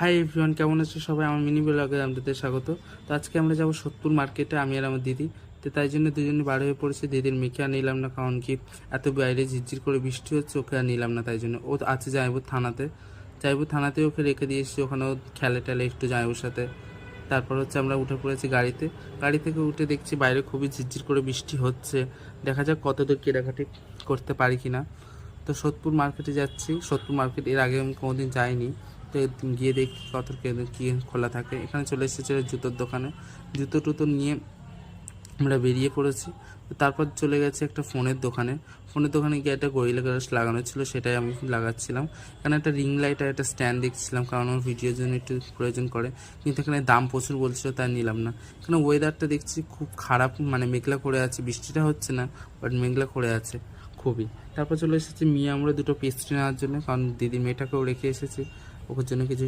Hi everyone, কেমন আছো সবাই? আমার মিনি ব্লগে আপনাদের স্বাগত। তো আজকে আমরা যাবো সোদপুর মার্কেটে, আমি আর আমার দিদি। তো তাই জন্য দুজনে বার হয়ে পড়েছি। দিদির মেয়েকে আর নিলাম না, কারণ কি এত বাইরে ঝিরঝির করে বৃষ্টি হচ্ছে, ওকে আর নিলাম না। তাই জন্য ও আছে জামাইবাবুর থানাতে, জামাইবাবুর থানাতে ওকে রেখে দিয়ে এসেছি। ওখানেও খেলে টেলে একটু জামাইবাবুর সাথে। তারপর হচ্ছে আমরা উঠে পড়েছি গাড়িতে। গাড়ি থেকে উঠে দেখছি বাইরে খুবই ঝিরঝির করে বৃষ্টি হচ্ছে। দেখা যাক কতদূর কেনাকাটি করতে পারি কিনা। তো সোদপুর মার্কেটে যাচ্ছি। সোদপুর মার্কেট এর আগে আমি কোনোদিন যাইনি। তো গিয়ে দেখি কত কী খোলা থাকে। এখানে চলে এসেছে জুতোর দোকানে। জুতো টুতো নিয়ে আমরা বেরিয়ে পড়েছি। তো তারপর চলে গেছে একটা ফোনের দোকানে। ফোনের দোকানে গিয়ে একটা গরিলা গ্লাস লাগানো ছিল, সেটাই আমি লাগাচ্ছিলাম। এখানে একটা রিং লাইট আর একটা স্ট্যান্ড দেখছিলাম, কারণ আমার ভিডিওর জন্য একটু প্রয়োজন করে। কিন্তু এখানে দাম প্রচুর বলছিল, তাই নিলাম না। এখানে ওয়েদারটা দেখছি খুব খারাপ, মানে মেঘলা করে আছে। বৃষ্টিটা হচ্ছে না, বাট মেঘলা করে আছে খুবই। তারপর চলে এসেছি মিয়া আমরা দুটো পেস্ট্রি নেওয়ার জন্য, কারণ দিদি মেয়েটাকেও রেখে এসেছি, ওর জন্য কিছু